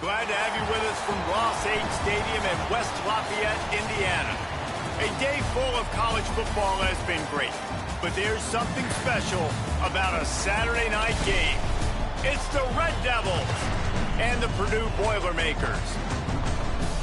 Glad to have you with us from Ross 8 Stadium in West Lafayette, Indiana. A day full of college football has been great, but there's something special about a Saturday night game. It's the Red Devils and the Purdue Boilermakers.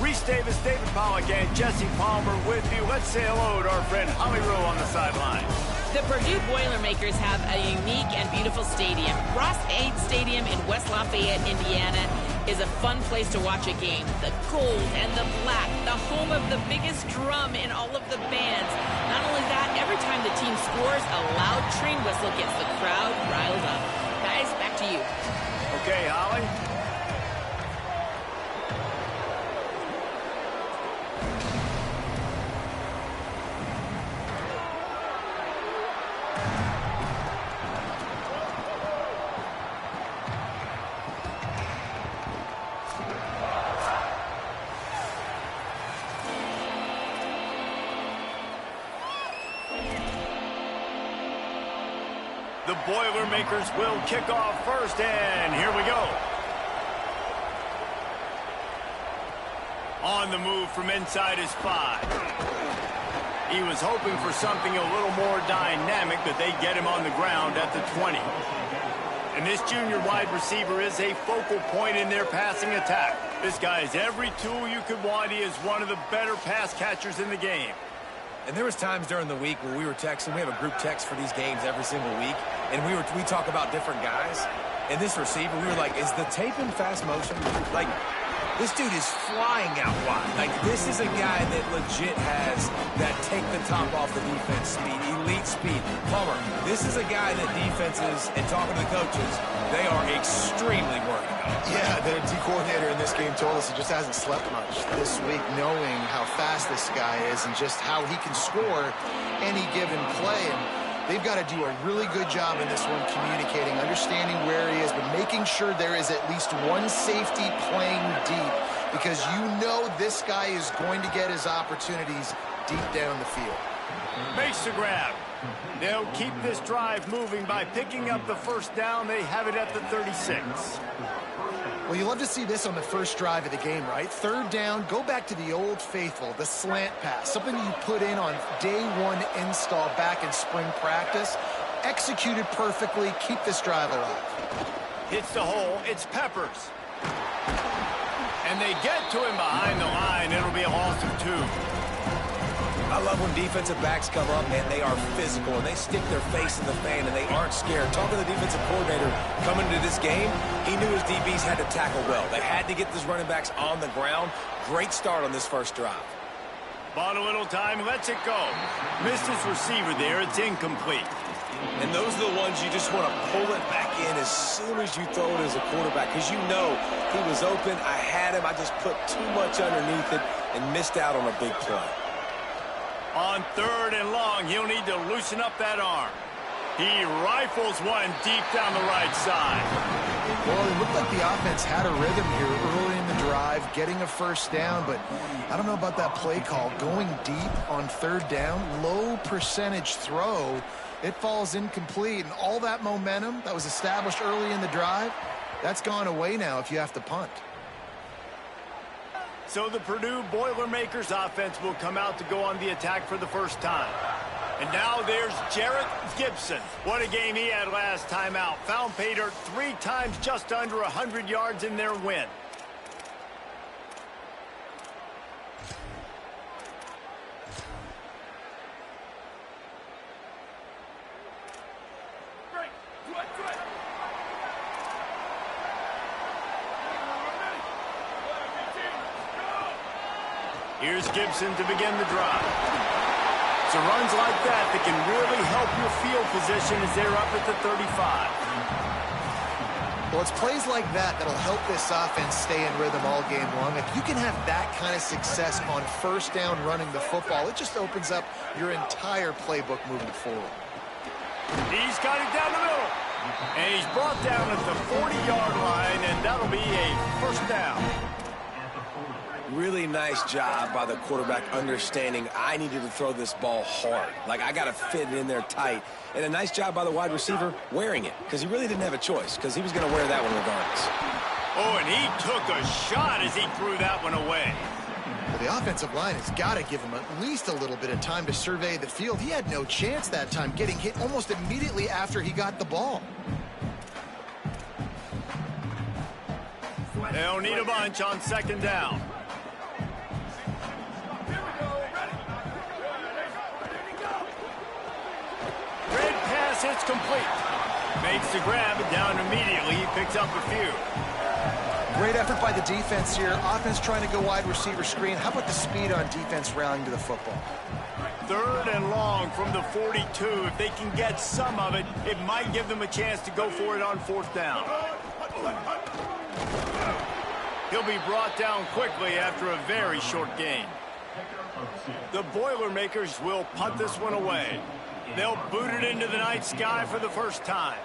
Reese Davis, David Pollack, and Jesse Palmer with you. Let's say hello to our friend Holly Rowe on the sideline. The Purdue Boilermakers have a unique and beautiful stadium. Ross 8 Stadium in West Lafayette, Indiana is a fun place to watch a game. The gold and the black, the home of the biggest drum in all of the bands. Not only that, every time the team scores, a loud train whistle gets the crowd riled up. Guys, back to you. Okay, Holly. The Boilermakers will kick off first, and here we go. On the move from inside his 5. He was hoping for something a little more dynamic, but they get him on the ground at the 20. And this junior wide receiver is a focal point in their passing attack. This guy has every tool you could want. He is one of the better pass catchers in the game. And there was times during the week where we were texting. We have a group text for these games every single week. And we talk about different guys. And this receiver, we were like, is the tape in fast motion? Like, this dude is flying out wide. Like, this is a guy that legit has that take the top off the defense speed, elite speed. Palmer, this is a guy that defenses, and talking to the coaches, they are extremely worried about. Yeah, the D coordinator in this game told us he just hasn't slept much this week, knowing how fast this guy is and just how he can score any given play. And they've got to do a really good job in this one communicating, understanding where he is, but making sure there is at least one safety playing deep, because you know this guy is going to get his opportunities deep down the field. Makes the grab. They'll keep this drive moving by picking up the first down. They have it at the 36. Well, you love to see this on the first drive of the game, right? Third down, go back to the old faithful, the slant pass, something you put in on day one install back in spring practice. Executed perfectly, keep this drive alive. Hits the hole, it's Peppers. And they get to him behind the line. It'll be a loss of 2. I love when defensive backs come up, and they are physical, and they stick their face in the fan, and they aren't scared. Talking to the defensive coordinator coming into this game, he knew his DBs had to tackle well. They had to get these running backs on the ground. Great start on this first drive. Bought a little time, lets it go. Missed his receiver there, it's incomplete. And those are the ones you just want to pull it back in as soon as you throw it as a quarterback, because you know he was open, I had him, I just put too much underneath it and missed out on a big play. On 3rd and long, he'll need to loosen up that arm. He rifles one deep down the right side. Well, it looked like the offense had a rhythm here early in the drive, getting a first down, but I don't know about that play call. Going deep on 3rd down, low percentage throw, it falls incomplete, and all that momentum that was established early in the drive, that's gone away now if you have to punt. So the Purdue Boilermakers offense will come out to go on the attack for the first time. And now there's Jarrett Gibson. What a game he had last time out. Found pay dirt 3 times, just under 100 yards in their win. Here's Gibson to begin the drive. It's runs like that can really help your field position as they're up at the 35. Well, it's plays like that that'll help this offense stay in rhythm all game long. If you can have that kind of success on first down running the football, it just opens up your entire playbook moving forward. He's got it down the middle. And he's brought down at the 40-yard line, and that'll be a first down. Really nice job by the quarterback understanding I needed to throw this ball hard. Like, I got to fit it in there tight. And a nice job by the wide receiver wearing it, because he really didn't have a choice, because he was going to wear that one regardless. Oh, and he took a shot as he threw that one away. Well, the offensive line has got to give him at least a little bit of time to survey the field. He had no chance that time, getting hit almost immediately after he got the ball. They'll need a bunch on second down. Red pass hits complete. Makes the grab and down immediately. He picks up a few. Great effort by the defense here. Offense trying to go wide receiver screen. How about the speed on defense rallying to the football? 3rd and long from the 42. If they can get some of it, it might give them a chance to go for it on 4th down. He'll be brought down quickly after a very short gain. The Boilermakers will punt this one away. They'll boot it into the night sky for the first time.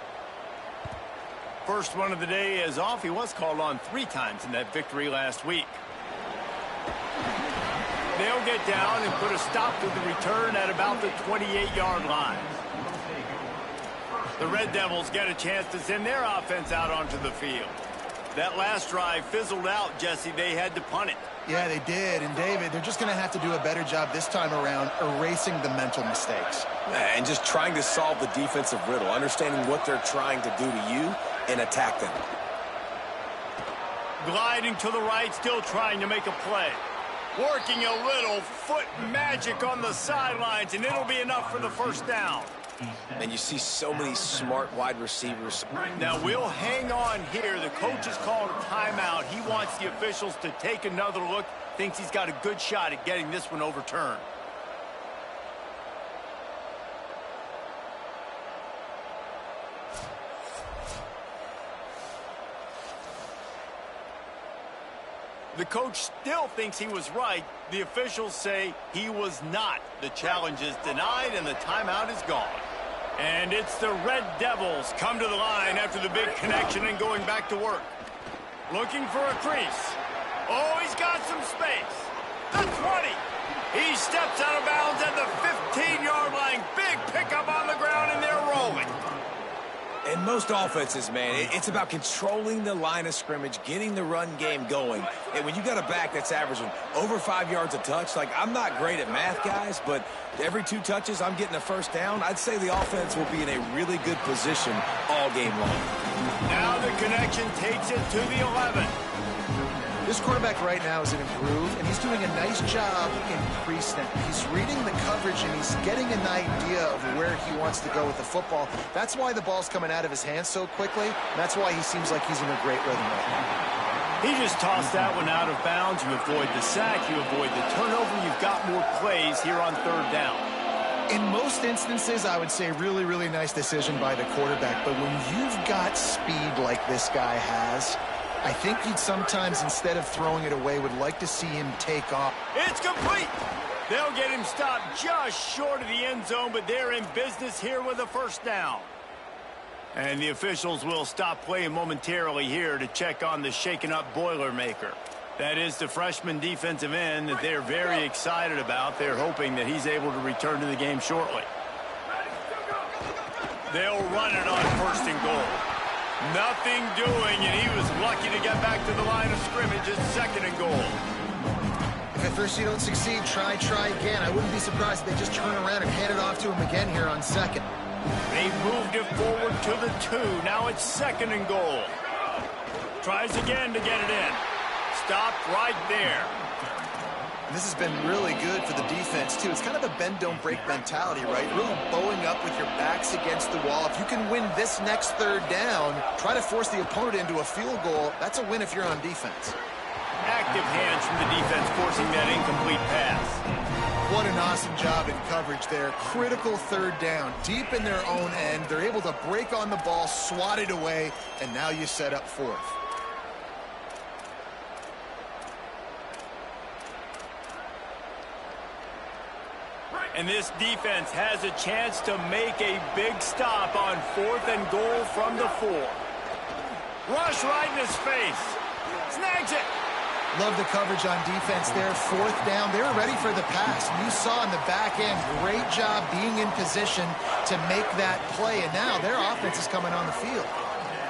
First one of the day is off. He was called on 3 times in that victory last week. They'll get down and put a stop to the return at about the 28-yard line. The Red Devils get a chance to send their offense out onto the field. That last drive fizzled out, Jesse. They had to punt it. Yeah, they did. And, David, they're just going to have to do a better job this time around erasing the mental mistakes. And just trying to solve the defensive riddle, understanding what they're trying to do to you and attack them. Gliding to the right, still trying to make a play. Working a little foot magic on the sidelines, and it'll be enough for the first down. And you see so many smart wide receivers. Now, we'll hang on here. The coach has called a timeout. He wants the officials to take another look. Thinks he's got a good shot at getting this one overturned. The coach still thinks he was right. The officials say he was not. The challenge is denied, and the timeout is gone. And it's the Red Devils come to the line after the big connection and going back to work. Looking for a crease. Oh, he's got some space. The 20. He steps out of bounds at the 15-yard line. Big pickup on the ground, and they're rolling. In most offenses, man, it's about controlling the line of scrimmage, getting the run game going. And when you got a back that's averaging over 5 yards a touch, like, I'm not great at math, guys, but every 2 touches, I'm getting a first down. I'd say the offense will be in a really good position all game long. Now the connection takes it to the 11. This quarterback right now is in a groove, and he's doing a nice job in pre-snap. He's reading the coverage, and he's getting an idea of where he wants to go with the football. That's why the ball's coming out of his hands so quickly. That's why he seems like he's in a great rhythm right now. He just tossed that one out of bounds. You avoid the sack, you avoid the turnover. You've got more plays here on 3rd down. In most instances, I would say really, really nice decision by the quarterback. But when you've got speed like this guy has, I think he'd sometimes, instead of throwing it away, would like to see him take off. It's complete. They'll get him stopped just short of the end zone, but they're in business here with a first down. And the officials will stop playing momentarily here to check on the shaken-up Boilermaker. That is the freshman defensive end that they're very excited about. They're hoping that he's able to return to the game shortly. They'll run it on 1st and goal. Nothing doing, and he was lucky to get back to the line of scrimmage at 2nd and goal. If at first you don't succeed, try again. I wouldn't be surprised if they just turn around and hand it off to him again here on 2nd. They moved it forward to the 2. Now it's 2nd and goal. Tries again to get it in. Stopped right there. This has been really good for the defense, too. It's kind of a bend-don't-break mentality, right? Really bowing up with your backs against the wall. If you can win this next 3rd down, try to force the opponent into a field goal. That's a win if you're on defense. Active hands from the defense forcing that incomplete pass. What an awesome job in coverage there. Critical 3rd down. Deep in their own end. They're able to break on the ball, swat it away, and now you set up 4th. And this defense has a chance to make a big stop on 4th and goal from the 4. Rush right in his face. Snags it. Love the coverage on defense there. 4th down. They were ready for the pass. You saw in the back end, great job being in position to make that play. And now their offense is coming on the field.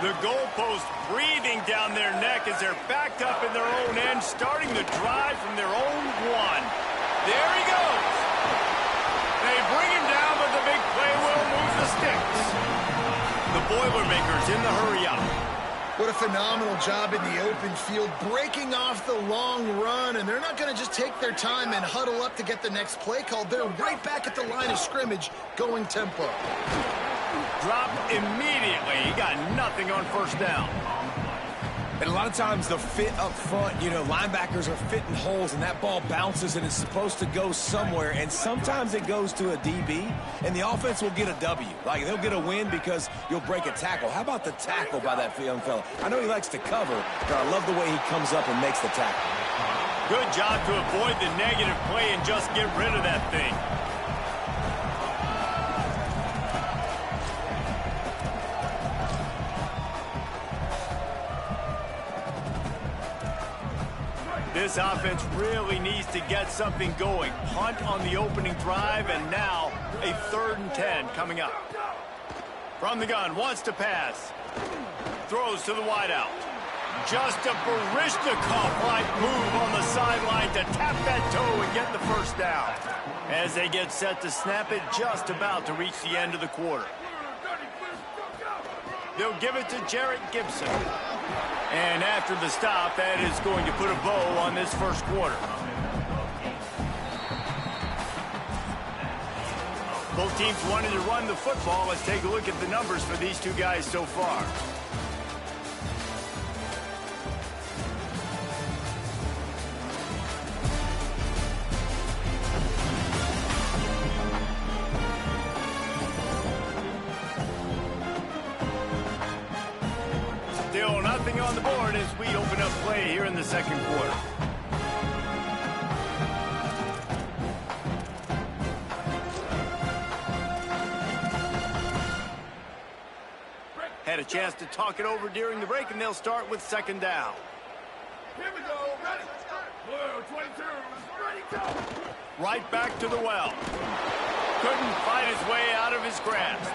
The goalpost breathing down their neck as they're backed up in their own end, starting the drive from their own one. There he goes. They bring him down, but the big play will move the sticks. The Boilermakers in the hurry-up. What a phenomenal job in the open field, breaking off the long run, and they're not going to just take their time and huddle up to get the next play called. They're right back at the line of scrimmage, going tempo. Dropped immediately. He got nothing on first down. And a lot of times the fit up front, you know, linebackers are fitting holes and that ball bounces and it's supposed to go somewhere. And sometimes it goes to a DB and the offense will get a W. Like they'll get a win because you'll break a tackle. How about the tackle by that young fella? I know he likes to cover, but I love the way he comes up and makes the tackle. Good job to avoid the negative play and just get rid of that thing. This offense really needs to get something going. Punt on the opening drive, and now a 3rd and 10 coming up. From the gun, wants to pass. Throws to the wideout. Just a Baryshnikov-like move on the sideline to tap that toe and get the first down. As they get set to snap it, just about to reach the end of the quarter. They'll give it to Jarrett Gibson. And after the stop, that is going to put a bow on this first quarter. Both teams wanted to run the football. Let's take a look at the numbers for these two guys so far. Still nothing on the board as we open up play here in the second quarter. Had a chance to talk it over during the break, and they'll start with 2nd down. Here we go, ready. Blue 22, ready, go. Right back to the well. Couldn't fight his way out of his grasp.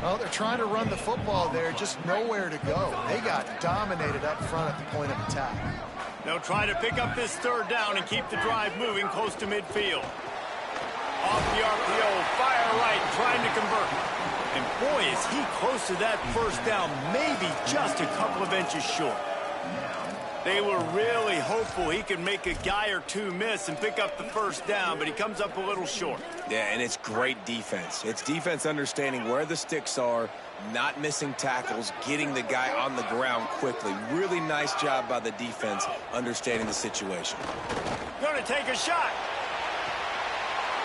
Well, they're trying to run the football there, just nowhere to go. They got dominated up front at the point of attack. They'll try to pick up this 3rd down and keep the drive moving close to midfield. Off the RPO, fire right, trying to convert. And boy, is he close to that first down, maybe just a couple of inches short. They were really hopeful he could make a guy or two miss and pick up the first down, but he comes up a little short. Yeah, and it's great defense. It's defense understanding where the sticks are, not missing tackles, getting the guy on the ground quickly. Really nice job by the defense understanding the situation. Going to take a shot.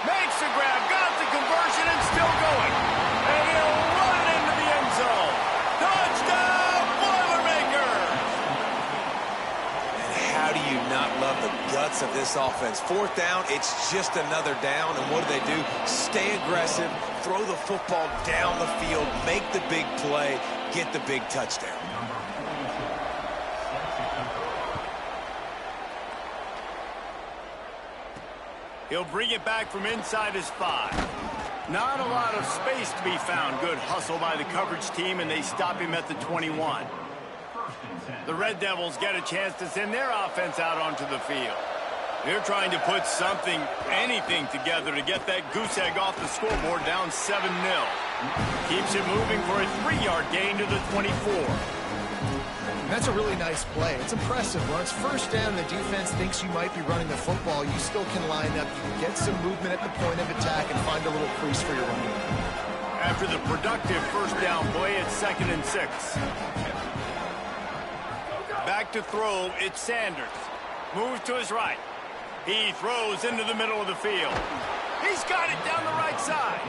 Makes the grab, got the conversion, and still going. And he'll run it into the end zone. Touchdown, Boilermakers! And how do you not love the guts of this offense? 4th down, it's just another down, and what do? Stay aggressive, throw the football down the field, make the big play, get the big touchdown. He'll bring it back from inside his 5. Not a lot of space to be found. Good hustle by the coverage team, and they stop him at the 21. The Red Devils get a chance to send their offense out onto the field. They're trying to put something, anything together to get that goose egg off the scoreboard down 7-0. Keeps it moving for a 3-yard gain to the 24. That's a really nice play. It's impressive. When it's first down, the defense thinks you might be running the football. You still can line up. You can get some movement at the point of attack and find a little crease for your running. After the productive first down play, it's 2nd and 6. Back to throw, it's Sanders. Moves to his right. He throws into the middle of the field. He's got it down the right side.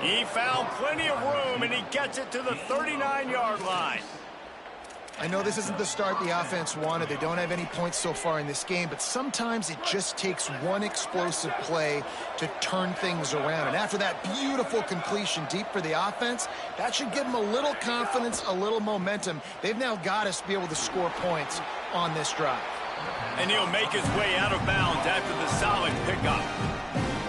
He found plenty of room, and he gets it to the 39-yard line. I know this isn't the start the offense wanted. They don't have any points so far in this game, but sometimes it just takes one explosive play to turn things around. And after that beautiful completion deep for the offense, that should give them a little confidence, a little momentum. They've now got us to be able to score points on this drive. And he'll make his way out of bounds after the solid pickup.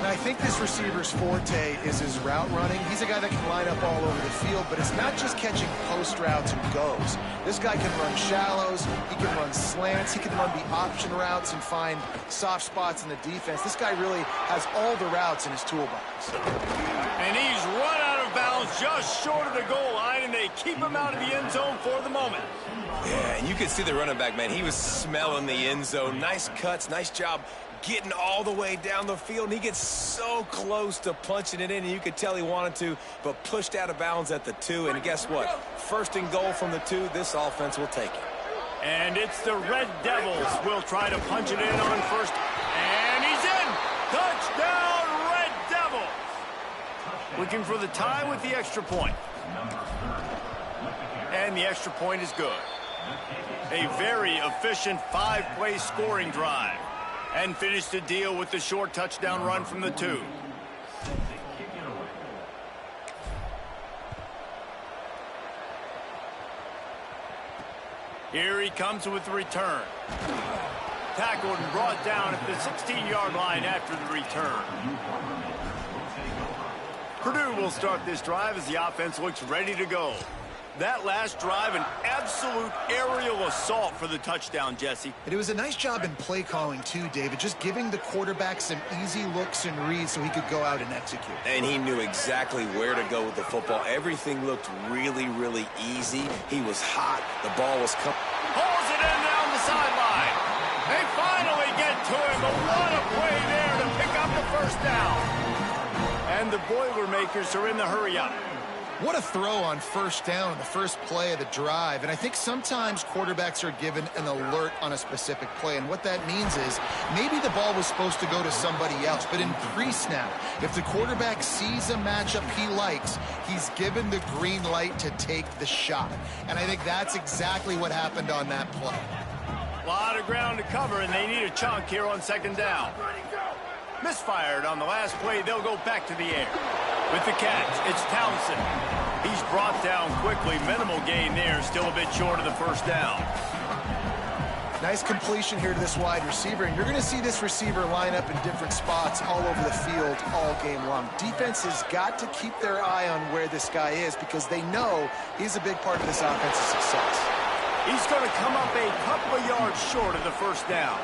And I think this receiver's forte is his route running. He's a guy that can line up all over the field, but it's not just catching post routes and goes. This guy can run shallows, he can run slants, he can run the option routes and find soft spots in the defense. This guy really has all the routes in his toolbox. And he's run out of bounds just short of the goal line, and they keep him out of the end zone for the moment. Yeah, and you could see the running back, man. He was smelling the end zone. Nice cuts, nice job getting all the way down the field, and he gets so close to punching it in, and you could tell he wanted to, but pushed out of bounds at the 2, and guess what? First and goal from the 2, this offense will take it. And it's the Red Devils will try to punch it in on first, and he's in! Touchdown, Red Devils! Looking for the tie with the extra point. And the extra point is good. A very efficient 5-play scoring drive. And finish the deal with the short touchdown run from the 2. Here he comes with the return. Tackled and brought down at the 16-yard line after the return. Purdue will start this drive as the offense looks ready to go. That last drive, an absolute aerial assault for the touchdown, Jesse. And it was a nice job in play calling, too, David, just giving the quarterback some easy looks and reads so he could go out and execute. And he knew exactly where to go with the football. Everything looked really, really easy. He was hot. The ball was coming. Pulls it in down the sideline. They finally get to him, but what a play there to pick up the first down. And the Boilermakers are in the hurry-up. What a throw on first down in the first play of the drive. And I think sometimes quarterbacks are given an alert on a specific play. And what that means is maybe the ball was supposed to go to somebody else. But in pre-snap, if the quarterback sees a matchup he likes, he's given the green light to take the shot. And I think that's exactly what happened on that play. A lot of ground to cover, and they need a chunk here on second down. Misfired on the last play. They'll go back to the air. With the catch, it's Townsend. He's brought down quickly. Minimal gain there. Still a bit short of the first down. Nice completion here to this wide receiver. And you're going to see this receiver line up in different spots all over the field all game long. Defense has got to keep their eye on where this guy is because they know he's a big part of this offense's success. He's going to come up a couple of yards short of the first down.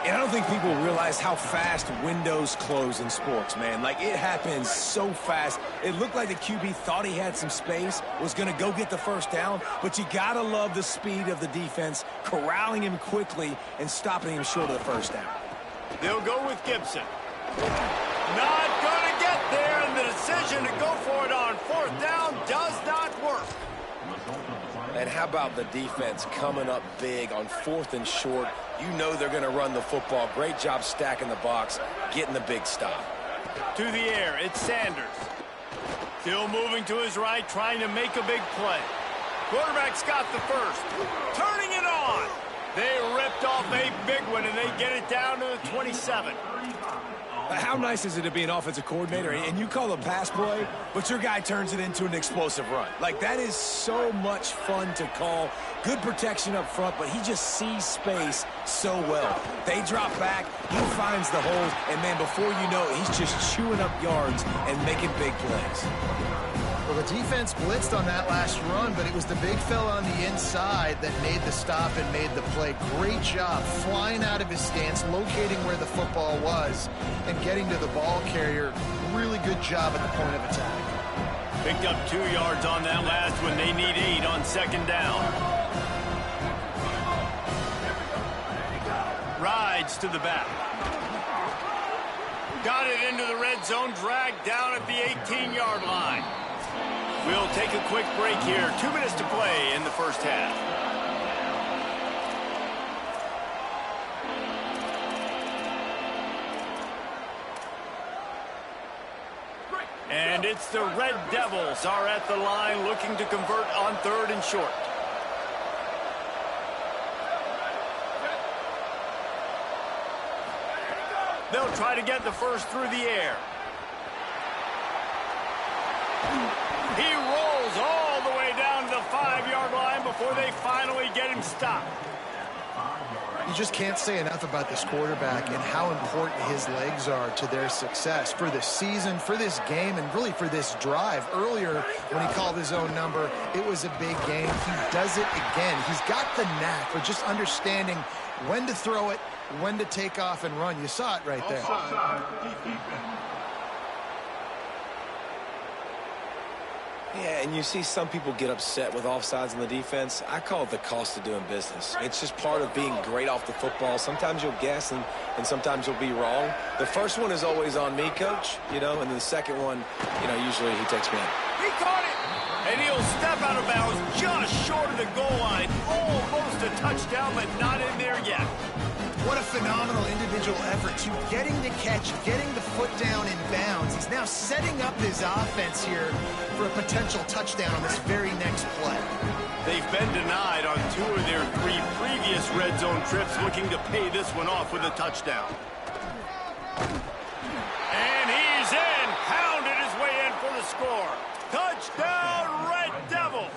And I don't think people realize how fast windows close in sports, man. Like, it happens so fast. It looked like the QB thought he had some space, was going to go get the first down, but you got to love the speed of the defense, corralling him quickly and stopping him short of the first down. They'll go with Gibson. Not going to get there, and the decision to go for it on fourth down does not work. And how about the defense coming up big on fourth and short? You know they're going to run the football. Great job stacking the box, getting the big stop. To the air, it's Sanders. Still moving to his right, trying to make a big play. Quarterback's got the first. Turning it on. They ripped off a big one, and they get it down to the 27. How nice is it to be an offensive coordinator and you call a pass play, but your guy turns it into an explosive run? Like, that is so much fun to call. Good protection up front, but he just sees space so well. They drop back, he finds the holes, and then before you know it, he's just chewing up yards and making big plays. Well, the defense blitzed on that last run, but it was the big fella on the inside that made the stop and made the play. Great job flying out of his stance, locating where the football was, and getting to the ball carrier. Really good job at the point of attack. Picked up 2 yards on that last one. They need 8 on second down. Rides to the back. Got it into the red zone, dragged down at the 18-yard line. We'll take a quick break here. 2 minutes to play in the first half. And it's the Red Devils are at the line looking to convert on third and short. They'll try to get the first through the air. He rolls all the way down to the 5-yard line before they finally get him stopped. You just can't say enough about this quarterback and how important his legs are to their success for this season, for this game, and really for this drive. Earlier, when he called his own number, it was a big game. He does it again. He's got the knack for just understanding when to throw it, when to take off and run. You saw it right there. Yeah, and you see some people get upset with offsides in the defense. I call it the cost of doing business. It's just part of being great off the football. Sometimes you'll guess, and sometimes you'll be wrong. The first one is always on me, Coach, and then the second one, usually he takes me out. He caught it, and he'll step out of bounds just short of the goal line. Almost a touchdown, but not in there yet. What a phenomenal individual effort to getting the catch, getting the foot down in bounds. He's now setting up his offense here for a potential touchdown on this very next play. They've been denied on 2 of their 3 previous red zone trips, looking to pay this one off with a touchdown. And he's in, pounded his way in for the score. Touchdown, Red Devils!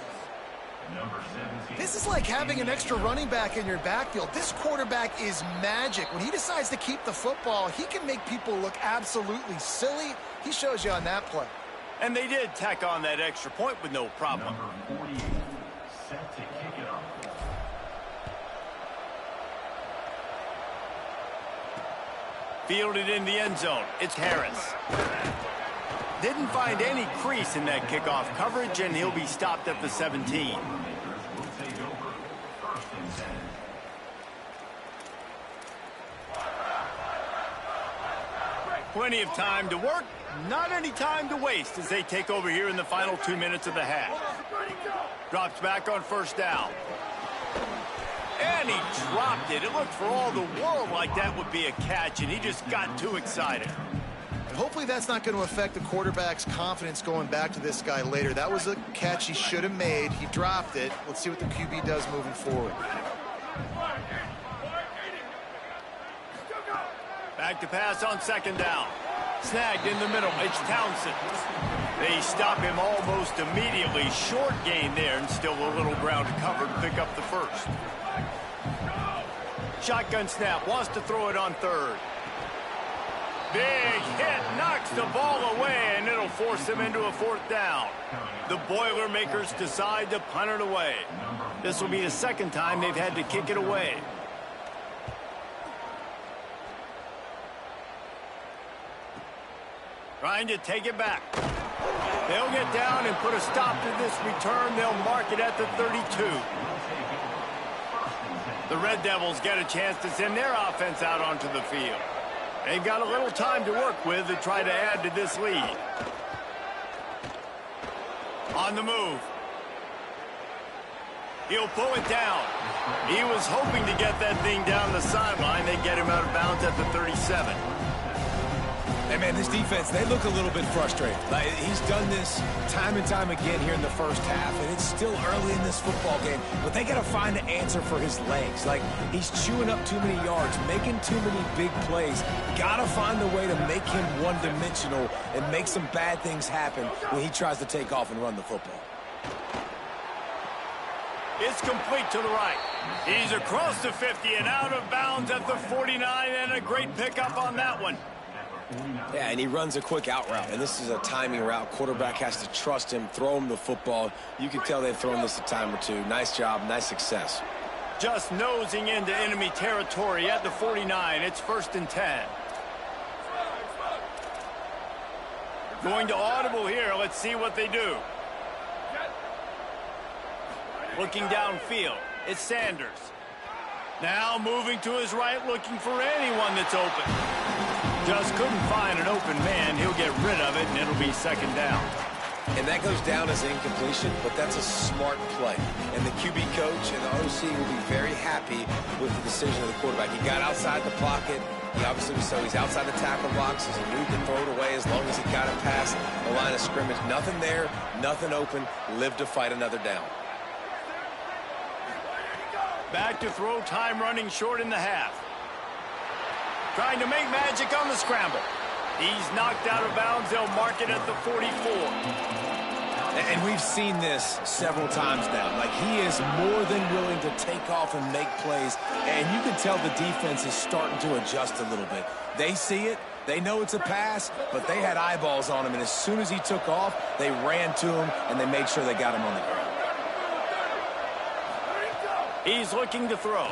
This is like having an extra running back in your backfield. This quarterback is magic. When he decides to keep the football, he can make people look absolutely silly. He shows you on that play. And they did tack on that extra point with no problem. Number 48, set to kick it off. Fielded in the end zone. It's Harris. Didn't find any crease in that kickoff coverage, and he'll be stopped at the 17. Plenty of time to work, not any time to waste as they take over here in the final 2 minutes of the half. Drops back on first down. And he dropped it. It looked for all the world like that would be a catch, and he just got too excited. And hopefully that's not going to affect the quarterback's confidence going back to this guy later. That was a catch he should have made. He dropped it. Let's see what the QB does moving forward. Back to pass on second down. Snagged in the middle. It's Townsend. They stop him almost immediately. Short gain there, and still a little ground to cover to pick up the first. Shotgun snap. Wants to throw it on third. Big hit. Knocks the ball away, and it'll force him into a fourth down. The Boilermakers decide to punt it away. This will be the second time they've had to kick it away. Trying to take it back. They'll get down and put a stop to this return. They'll mark it at the 32. The Red Devils get a chance to send their offense out onto the field. They've got a little time to work with to try to add to this lead. On the move. He'll pull it down. He was hoping to get that thing down the sideline. They get him out of bounds at the 37. Hey, man, this defense, they look a little bit frustrated. Like, he's done this time and time again here in the first half, and it's still early in this football game, but they got to find an answer for his legs. Like, he's chewing up too many yards, making too many big plays. Got to find a way to make him one-dimensional and make some bad things happen when he tries to take off and run the football. It's complete to the right. He's across the 50 and out of bounds at the 49, and a great pickup on that one. Yeah, and he runs a quick out route, and this is a timing route. Quarterback has to trust him, throw him the football. You can tell they've thrown this a time or two. Nice job, nice success. Just nosing into enemy territory at the 49. It's 1st and 10. Going to audible here. Let's see what they do. Looking downfield. It's Sanders. Now moving to his right, looking for anyone that's open. Just couldn't find an open man. He'll get rid of it, and it'll be 2nd down. And that goes down as incompletion, but that's a smart play. And the QB coach and the OC will be very happy with the decision of the quarterback. He got outside the pocket. He obviously was so he's outside the tackle box. He knew he could throw it away as long as he got it past the line of scrimmage. Nothing there, nothing open. Live to fight another down. Back to throw, time running short in the half. Trying to make magic on the scramble. He's knocked out of bounds. They'll mark it at the 44. And we've seen this several times now. Like, he is more than willing to take off and make plays. And you can tell the defense is starting to adjust a little bit. They see it. They know it's a pass, but they had eyeballs on him. And as soon as he took off, they ran to him, and they made sure they got him on the ground. He's looking to throw.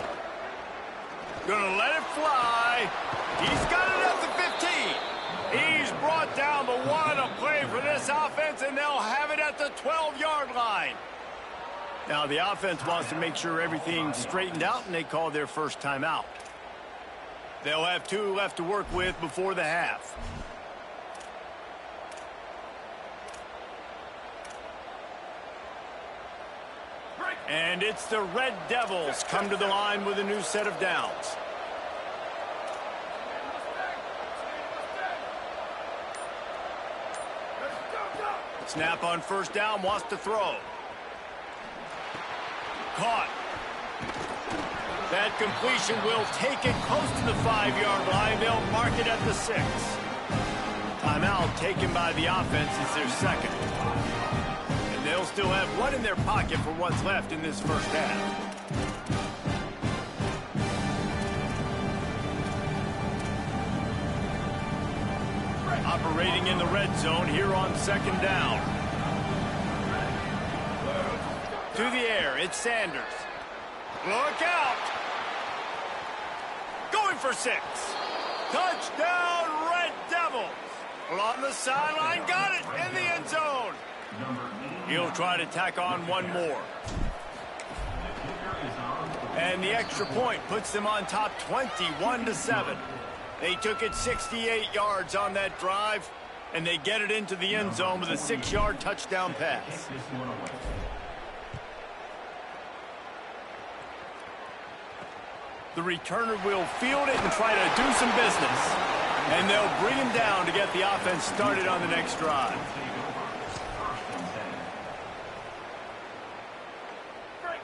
Gonna let it fly. He's got it at the 15. He's brought down, but what a play for this offense, and they'll have it at the 12-yard line. Now the offense wants to make sure everything's straightened out, and they call their first timeout. They'll have 2 left to work with before the half. And it's the Red Devils come to the line with a new set of downs. Snap on first down, wants to throw. Caught. That completion will take it close to the 5-yard line. They'll mark it at the 6. Timeout taken by the offense. It's their second. And they'll still have 1 in their pocket for what's left in this first half. Operating in the red zone here on second down. To the air, it's Sanders. Look out! Going for 6. Touchdown, Red Devils! On the sideline, got it in the end zone. He'll try to tack on 1 more. And the extra point puts them on top 21-7. They took it 68 yards on that drive, and they get it into the end zone with a 6-yard touchdown pass. The returner will field it and try to do some business. And they'll bring him down to get the offense started on the next drive.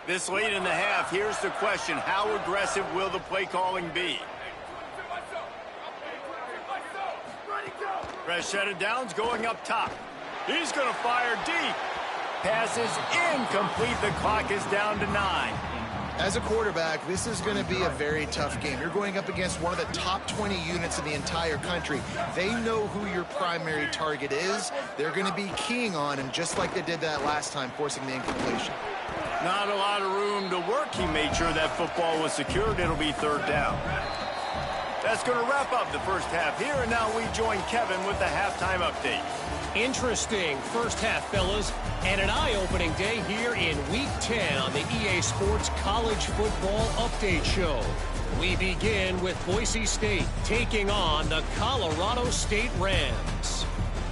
This late in the half, here's the question. How aggressive will the play calling be? Fresh set of downs going up top. He's going to fire deep. Pass is incomplete. The clock is down to 9. As a quarterback, this is going to be a very tough game. You're going up against one of the top 20 units in the entire country. They know who your primary target is. They're going to be keying on, and just like they did that last time, forcing the incompletion. Not a lot of room to work. He made sure that football was secured. It'll be third down. That's going to wrap up the first half here, and now we join Kevin with the halftime update. Interesting first half, fellas, and an eye-opening day here in Week 10 on the EA Sports College Football Update Show. We begin with Boise State taking on the Colorado State Rams.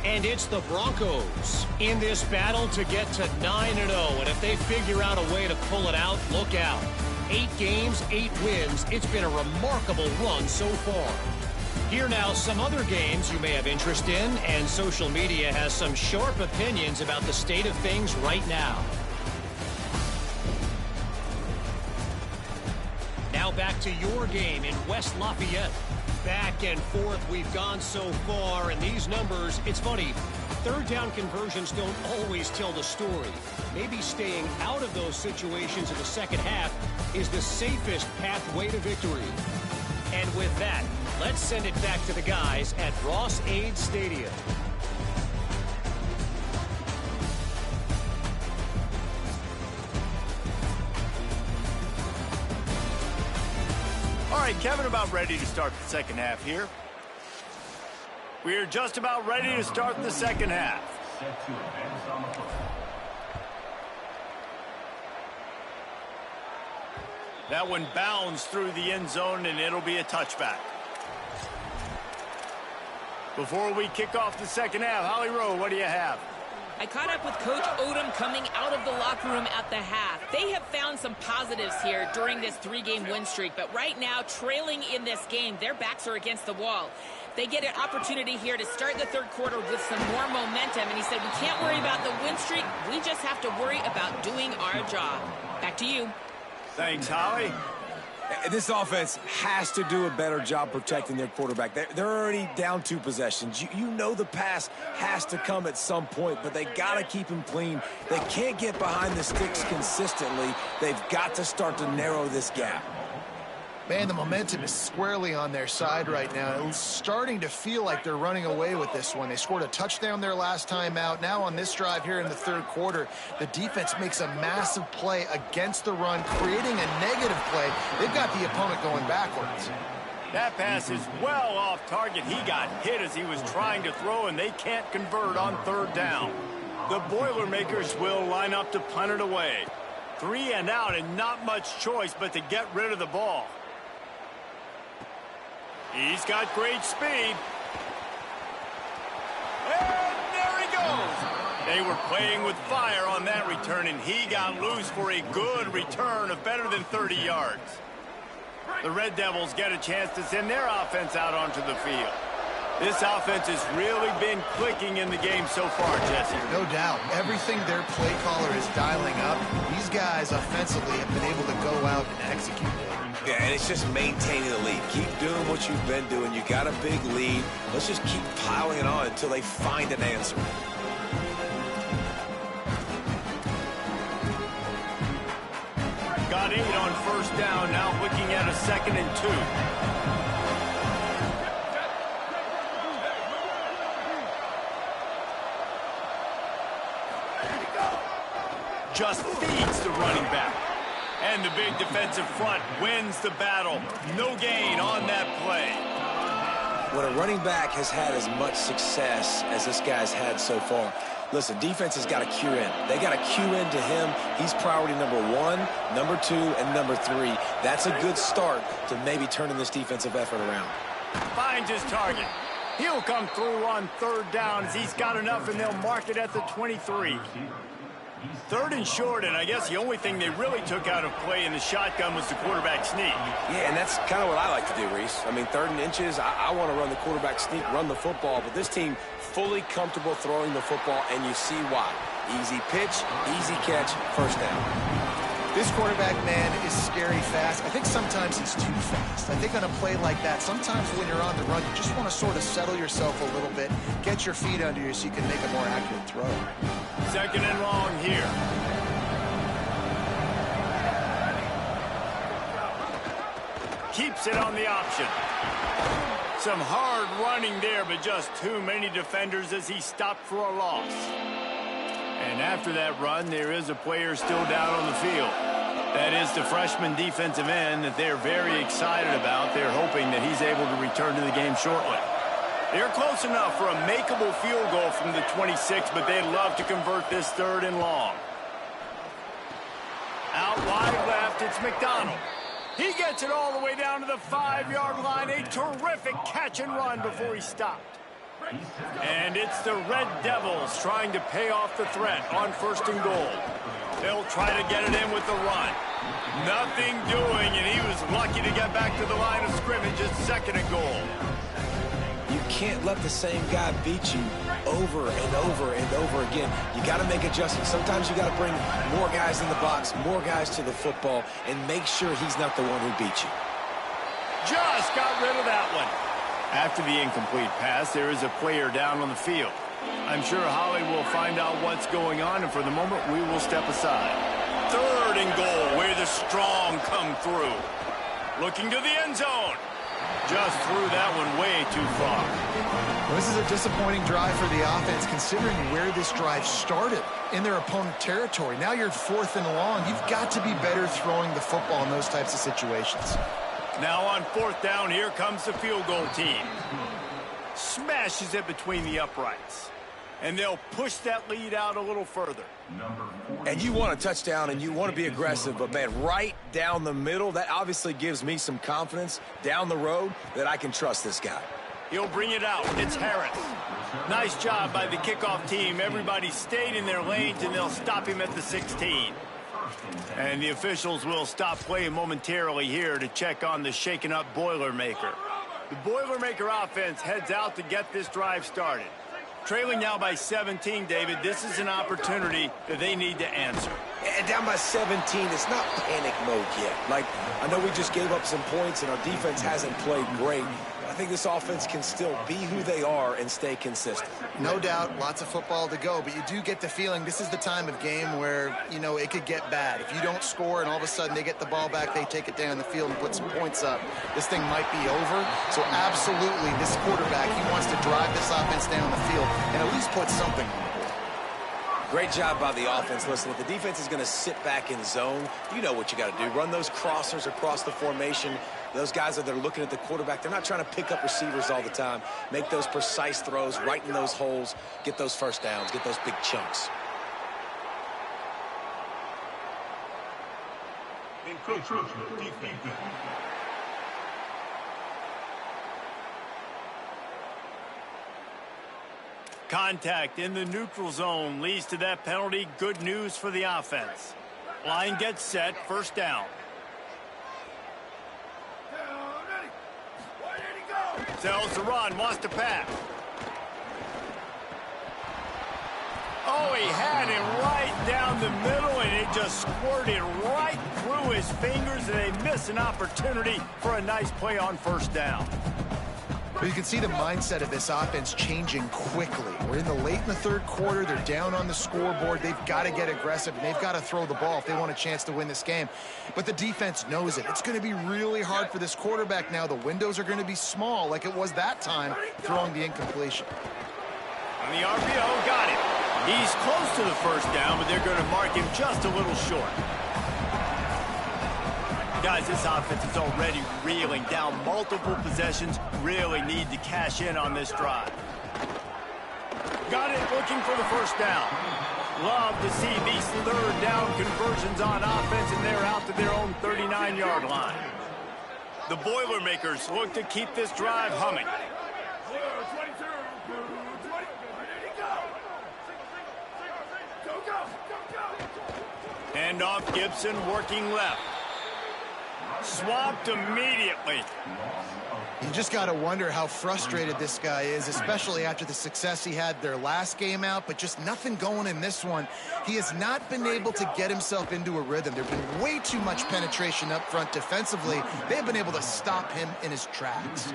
And it's the Broncos in this battle to get to 9-0, and if they figure out a way to pull it out, look out. 8 games, 8 wins. It's been a remarkable run so far. Here now, some other games you may have interest in, and social media has some sharp opinions about the state of things right now. Now back to your game in West Lafayette. Back and forth we've gone so far, and these numbers, it's funny, third down conversions don't always tell the story. Maybe staying out of those situations in the second half is the safest pathway to victory. And with that, let's send it back to the guys at Ross-Ade Stadium. All right, Kevin, about ready to start the second half here. We're just about ready to start the second half. That one bounds through the end zone, and it'll be a touchback. Before we kick off the second half, Holly Rowe, what do you have? I caught up with Coach Odom coming out of the locker room at the half. They have found some positives here during this 3-game win streak, but right now, trailing in this game, their backs are against the wall. They get an opportunity here to start the third quarter with some more momentum, and he said, we can't worry about the win streak, we just have to worry about doing our job. Back to you. Thanks, Holly. This offense has to do a better job protecting their quarterback. They're already down 2 possessions. You know the pass has to come at some point, but they got to keep him clean. They can't get behind the sticks consistently. They've got to start to narrow this gap. Man, the momentum is squarely on their side right now. It's starting to feel like they're running away with this one. They scored a touchdown their last time out. Now on this drive here in the 3rd quarter, the defense makes a massive play against the run, creating a negative play. They've got the opponent going backwards. That pass is well off target. He got hit as he was trying to throw, and they can't convert on 3rd down. The Boilermakers will line up to punt it away. 3 and out, and not much choice but to get rid of the ball. He's got great speed. And there he goes. They were playing with fire on that return, and he got loose for a good return of better than 30 yards. The Red Devils get a chance to send their offense out onto the field. This offense has really been clicking in the game so far, Jesse. No doubt. Everything their play caller is dialing up, these guys offensively have been able to go out and execute. Yeah, and it's just maintaining the lead. Keep doing what you've been doing. You got a big lead. Let's just keep piling it on until they find an answer. Got 8 on 1st down, now looking at a 2nd and 2. Just feeds the running back. And the big defensive front wins the battle. No gain on that play. When a running back has had as much success as this guy's had so far, listen, defense has got to cue in. They got to cue in to him. He's priority number 1, number 2, and number 3. That's a good start to maybe turning this defensive effort around. Finds his target. He'll come through on 3rd down as he's got enough, and they'll mark it at the 23. 3rd and short, and I guess the only thing they really took out of play in the shotgun was the quarterback sneak. Yeah, and that's kind of what I like to do, Reese. I mean, 3rd and inches, I want to run the quarterback sneak, run the football, but this team fully comfortable throwing the football, and you see why. Easy pitch, easy catch, 1st down. This quarterback, man, is scary fast. I think sometimes he's too fast. I think on a play like that, sometimes when you're on the run, you just want to sort of settle yourself a little bit, get your feet under you so you can make a more accurate throw. 2nd and long here. Keeps it on the option. Some hard running there, but just too many defenders as he stopped for a loss. And after that run, there is a player still down on the field. That is the freshman defensive end that they're very excited about. They're hoping that he's able to return to the game shortly. They're close enough for a makeable field goal from the 26, but they'd love to convert this 3rd and long. Out wide left, it's McDonald. He gets it all the way down to the 5-yard line. A terrific catch and run before he stopped. And it's the Red Devils trying to pay off the threat on 1st and goal. They'll try to get it in with the run. Nothing doing, and he was lucky to get back to the line of scrimmage at 2nd and goal. You can't let the same guy beat you over and over and over again. You got to make adjustments. Sometimes you got to bring more guys in the box, more guys to the football, and make sure he's not the one who beat you. Just got rid of that one. After the incomplete pass, there is a player down on the field. I'm sure Holly will find out what's going on, and for the moment, we will step aside. 3rd and goal, where the strong come through. Looking to the end zone. Just threw that one way too far. Well, this is a disappointing drive for the offense, considering where this drive started, in their opponent territory. Now you're 4th and long. You've got to be better throwing the football in those types of situations. Now on 4th down, here comes the field goal team. Smashes it between the uprights. And they'll push that lead out a little further. And you want a touchdown and you want to be aggressive, but man, right down the middle, that obviously gives me some confidence down the road that I can trust this guy. He'll bring it out. It's Harris. Nice job by the kickoff team. Everybody stayed in their lanes, and they'll stop him at the 16. And the officials will stop play momentarily here to check on the shaken up Boilermaker. The Boilermaker offense heads out to get this drive started. Trailing now by 17, David. This is an opportunity that they need to answer. And down by 17, it's not panic mode yet. Like, I know we just gave up some points and our defense hasn't played great. I think this offense can still be who they are and stay consistent. No doubt, lots of football to go, but you do get the feeling this is the time of game where, you know, it could get bad. If you don't score and all of a sudden they get the ball back, they take it down the field and put some points up, this thing might be over. So absolutely, this quarterback, he wants to drive this offense down the field and at least put something on the board. Great job by the offense. Listen, if the defense is going to sit back in zone, you know what you got to do. Run those crossers across the formation. Those guys that are looking at the quarterback, they're not trying to pick up receivers all the time. Make those precise throws, right in those holes, get those first downs, get those big chunks. Contact in the neutral zone leads to that penalty. Good news for the offense. Line gets set, first down. Sells the run, wants to pass. Oh, he had it right down the middle, and it just squirted right through his fingers, and they miss an opportunity for a nice play on first down. But you can see the mindset of this offense changing quickly. We're in the third quarter. They're down on the scoreboard. They've got to get aggressive, and they've got to throw the ball if they want a chance to win this game. But the defense knows it. It's going to be really hard for this quarterback now. The windows are going to be small like it was that time throwing the incompletion. On the RPO, got it. He's close to the first down, but they're going to mark him just a little short. Guys, this offense is already reeling down multiple possessions. Really need to cash in on this drive. Got it, looking for the first down. Love to see these third down conversions on offense, and they're out to their own 39-yard line. The Boilermakers look to keep this drive humming. Hand off, Gibson working left. Swapped immediately. You just got to wonder how frustrated this guy is, especially after the success he had their last game out, but just nothing going in this one. He has not been able to get himself into a rhythm. There's been way too much penetration up front defensively. They've been able to stop him in his tracks.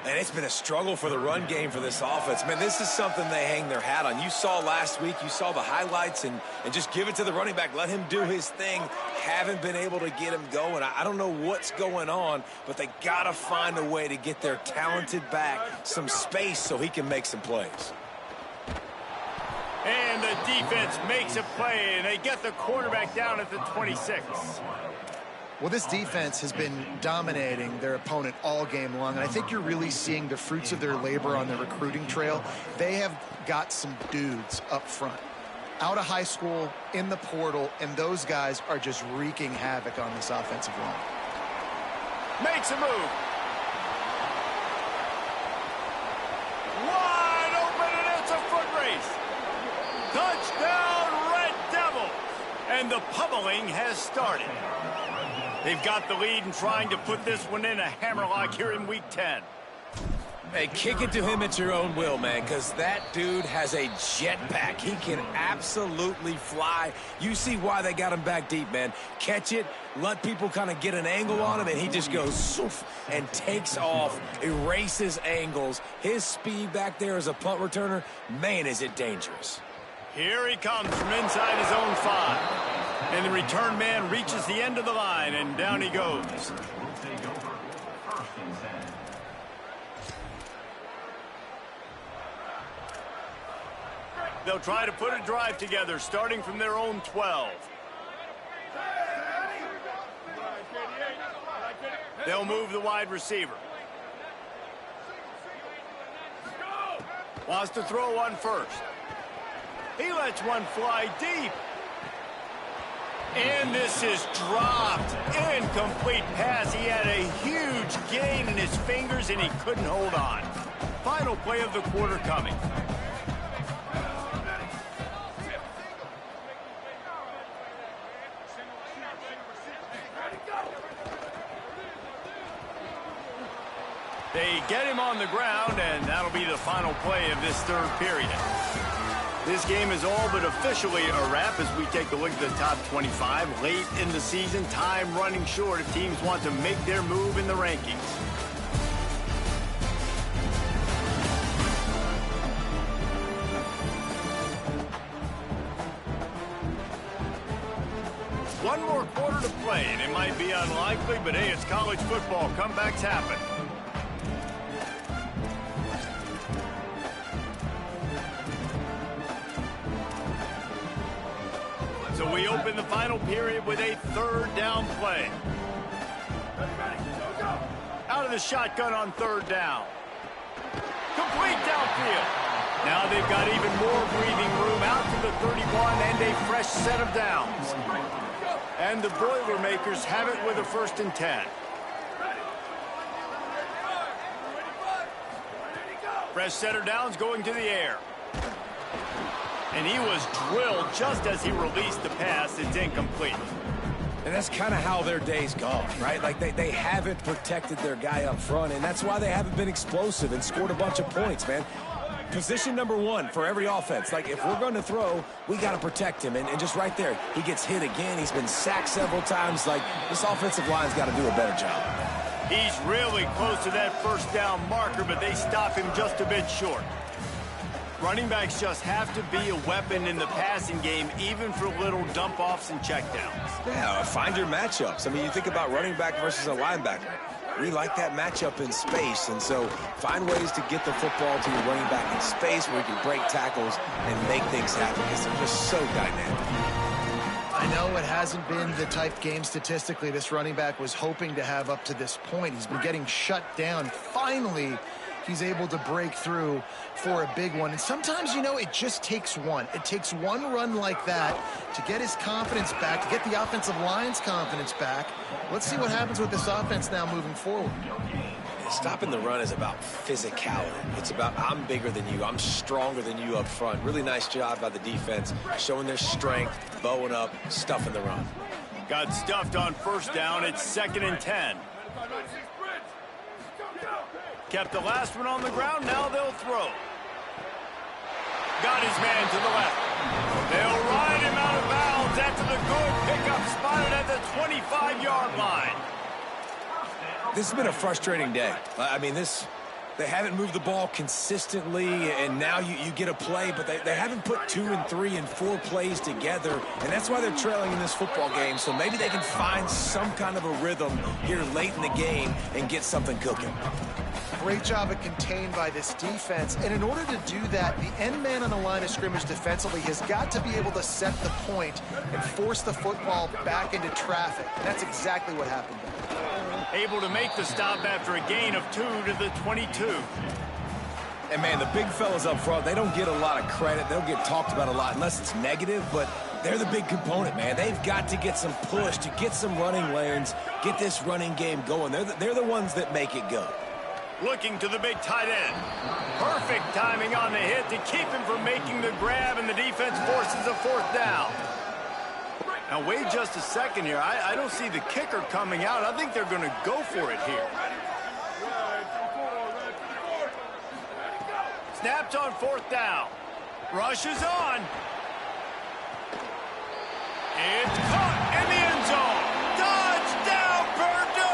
And it's been a struggle for the run game for this offense. Man, this is something they hang their hat on. You saw last week, you saw the highlights, and just give it to the running back. Let him do his thing. Haven't been able to get him going. I don't know what's going on, but they got to find a way to get their talented back some space so he can make some plays. And the defense makes a play, and they get the quarterback down at the 26. Well, this defense has been dominating their opponent all game long, and I think you're really seeing the fruits of their labor on the recruiting trail. They have got some dudes up front, out of high school, in the portal, and those guys are just wreaking havoc on this offensive line. Makes a move. Wide open, and it's a foot race. Touchdown, Red Devils! And the pummeling has started. They've got the lead and trying to put this one in a hammerlock here in Week 10. Hey, kick it to him at your own will, man, because that dude has a jetpack. He can absolutely fly. You see why they got him back deep, man. Catch it, let people kind of get an angle on him, and he just goes soof and takes off, erases angles. His speed back there as a punt returner, man, is it dangerous. Here he comes from inside his own 5. And the return man reaches the end of the line, and down he goes. They'll try to put a drive together, starting from their own 12. They'll move the wide receiver. Wants to throw one first. He lets one fly deep. And this is dropped. Incomplete pass. He had a huge gain in his fingers, and he couldn't hold on. Final play of the quarter coming. They get him on the ground, and that'll be the final play of this third period. This game is all but officially a wrap as we take a look at the top 25. Late in the season, time running short if teams want to make their move in the rankings. One more quarter to play, and it might be unlikely, but hey, it's college football. Comebacks happen. So we open the final period with a third down play. Out of the shotgun on third down. Complete downfield. Now they've got even more breathing room out to the 31 and a fresh set of downs. And the Boilermakers have it with a 1st and 10. Fresh set of downs going to the air. And he was drilled just as he released the pass. It's incomplete. And that's kind of how their day's gone, right? Like they haven't protected their guy up front, and that's why they haven't been explosive and scored a bunch of points, man. Position number one for every offense. Like, if we're going to throw, we got to protect him. And just right there, he gets hit again. He's been sacked several times. Like, this offensive line's got to do a better job. He's really close to that first down marker, but they stop him just a bit short. Running backs just have to be a weapon in the passing game, even for little dump-offs and checkdowns. Yeah, find your matchups. I mean, you think about running back versus a linebacker. We like that matchup in space, and so find ways to get the football to your running back in space where you can break tackles and make things happen because they're just so dynamic. I know it hasn't been the type game statistically this running back was hoping to have up to this point. He's been getting shut down. Finally, he's able to break through for a big one. And sometimes, you know, it just takes one. It takes one run like that to get his confidence back, to get the offensive line's confidence back. Let's see what happens with this offense now moving forward. Stopping the run is about physicality. It's about I'm bigger than you. I'm stronger than you up front. Really nice job by the defense, showing their strength, bowing up, stuffing the run. Got stuffed on first down. It's 2nd and 10. Kept the last one on the ground. Now they'll throw. Got his man to the left. They'll ride him out of bounds after the good pickup spotted at the 25-yard line. This has been a frustrating day. I mean, they haven't moved the ball consistently, and now you get a play, but they haven't put 2 and 3 and 4 plays together, and that's why they're trailing in this football game. So maybe they can find some kind of a rhythm here late in the game and get something cooking. Great job of contained by this defense. And in order to do that, the end man on the line of scrimmage defensively has got to be able to set the point and force the football back into traffic. And that's exactly what happened there. Able to make the stop after a gain of 2 to the 22. And, man, the big fellas up front, they don't get a lot of credit. They'll get talked about a lot unless it's negative, but they're the big component, man. They've got to get some push, to get some running lanes, get this running game going. They're the ones that make it go. Looking to the big tight end. Perfect timing on the hit to keep him from making the grab, and the defense forces a 4th down. Now, wait just a second here. I don't see the kicker coming out. I think they're going to go for it here. Snapped on 4th down. Rush is on. It's caught in the end zone. Touchdown, Purdue!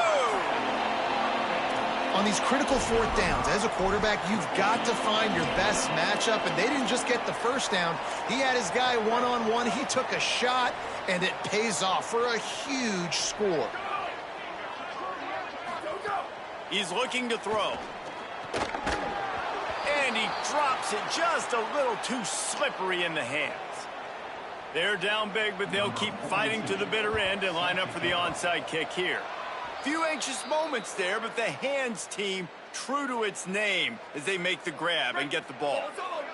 On these critical 4th downs, as a quarterback, you've got to find your best matchup, and they didn't just get the first down. He had his guy one-on-one. He took a shot, and it pays off for a huge score. He's looking to throw. And he drops it just a little too slippery in the hands. They're down big, but they'll keep fighting to the bitter end and line up for the onside kick here. Few anxious moments there, but the hands team true to its name as they make the grab and get the ball.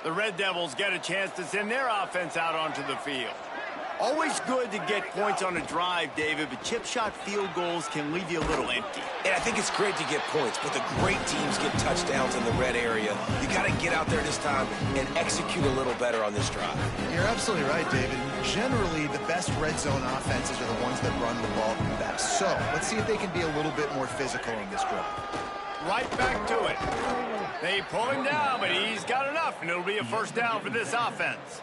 The Red Devils get a chance to send their offense out onto the field. Always good to get points on a drive, David, but chip shot field goals can leave you a little empty. And I think it's great to get points, but the great teams get touchdowns in the red area. You got to get out there this time and execute a little better on this drive. You're absolutely right, David. Generally, the best red zone offenses are the ones that run the ball best. So let's see if they can be a little bit more physical in this drive. right back to it. They pull him down, but he's got enough, and it'll be a first down for this offense.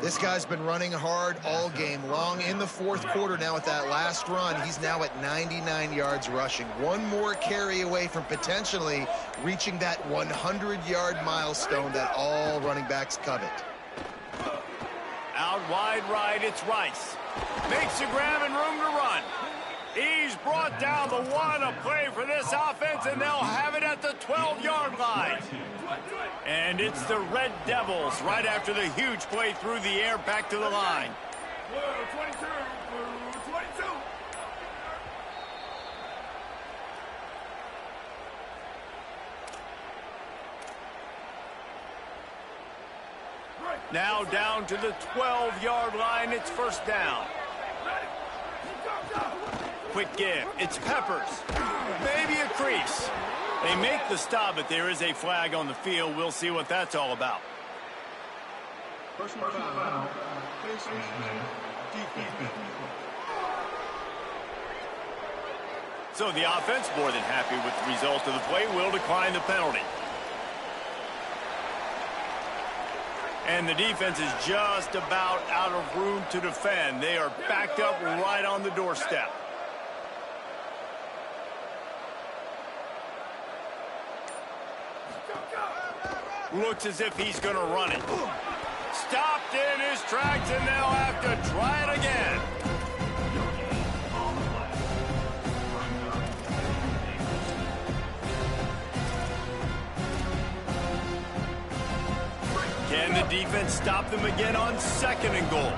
This guy's been running hard all game long. In the fourth quarter now with that last run, he's now at 99 yards rushing. One more carry away from potentially reaching that 100-yard milestone that all running backs covet. Out wide right, it's Rice. Makes a grab and room to run. He's brought down the one, a play for this offense, and they'll have it at the 12-yard line. And it's the Red Devils right after the huge play through the air back to the line. 22, 22. Now down to the 12-yard line, it's first down. Quick give, it's Peppers. Maybe a crease. They make the stop, but there is a flag on the field. We'll see what that's all about. Personal foul. So the offense, more than happy with the result of the play, will decline the penalty. And the defense is just about out of room to defend. They are backed up right on the doorstep. Looks as if he's going to run it. Stopped in his tracks, and they'll have to try it again. Can the defense stop them again on second and goal?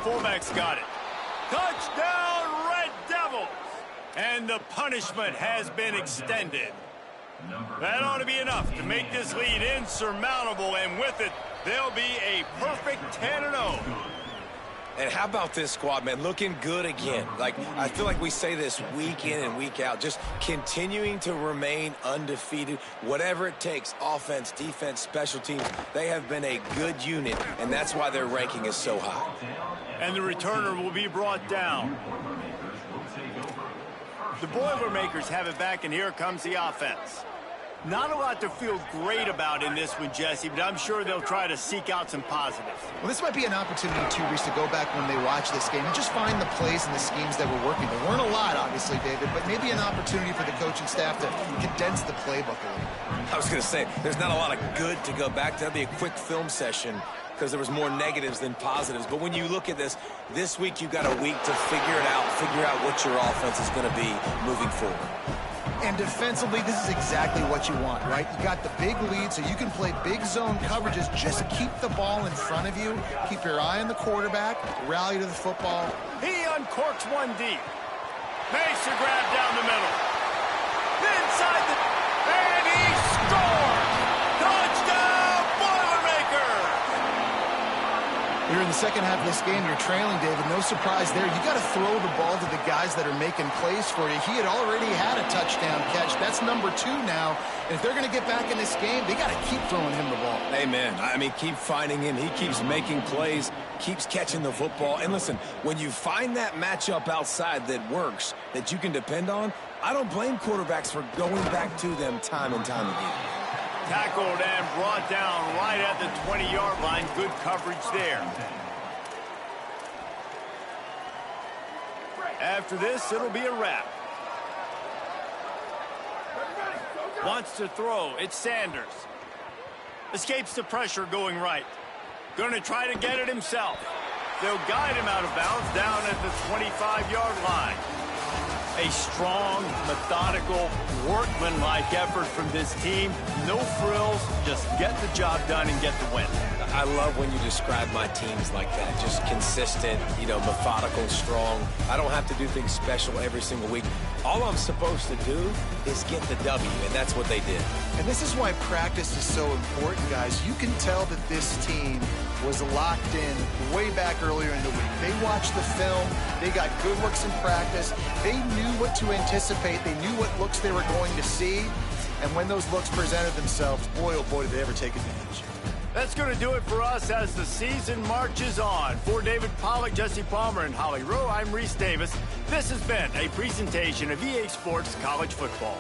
Fullback's got it. Touchdown, Red Devils! And the punishment has been extended. That ought to be enough to make this lead insurmountable, and with it, they'll be a perfect 10-0. And how about this squad, man? Looking good again. Like, I feel like we say this week in and week out, just continuing to remain undefeated. Whatever it takes, offense, defense, special teams, they have been a good unit, and that's why their ranking is so high. And the returner will be brought down. The Boilermakers have it back, and here comes the offense. Not a lot to feel great about in this one, Jesse, but I'm sure they'll try to seek out some positives. Well, this might be an opportunity, too, Reese, to go back when they watch this game and just find the plays and the schemes that were working. There weren't a lot, obviously, David, but maybe an opportunity for the coaching staff to condense the playbook a little. I was going to say, there's not a lot of good to go back to. That'd be a quick film session because there was more negatives than positives. But when you look at this week you've got a week to figure it out, figure out what your offense is going to be moving forward. And defensively, this is exactly what you want, right? You got the big lead, so you can play big zone coverages. Just keep the ball in front of you. Keep your eye on the quarterback. Rally to the football. He uncorks one deep. Makes a grab down the middle. Inside the... And he scores! Touchdown, Boilermakers! Here in the second half of this game, you're trailing, David. No surprise there. You got to throw the ball to the guys that are making plays for you. He had already had a touchdown catch. That's number 2 now. And if they're going to get back in this game, they got to keep throwing him the ball. Amen. I mean, keep finding him. He keeps making plays, keeps catching the football. And listen, when you find that matchup outside that works, that you can depend on, I don't blame quarterbacks for going back to them time and time again. Tackled and brought down right at the 20-yard line. Good coverage there. After this, it'll be a wrap. Wants to throw. It's Sanders. Escapes the pressure going right. Going to try to get it himself. They'll guide him out of bounds down at the 25-yard line. A strong, methodical, workmanlike effort from this team. No frills, just get the job done and get the win. I love when you describe my teams like that. Just consistent, methodical, strong. I don't have to do things special every single week. All I'm supposed to do is get the W, and that's what they did. And this is why practice is so important, guys. You can tell that this team was locked in way back earlier in the week. They watched the film. They got good looks in practice. They knew what to anticipate. They knew what looks they were going to see. And when those looks presented themselves, boy, oh boy, did they ever take advantage. That's going to do it for us as the season marches on. For David Pollack, Jesse Palmer, and Holly Rowe, I'm Reese Davis. This has been a presentation of EA Sports College Football.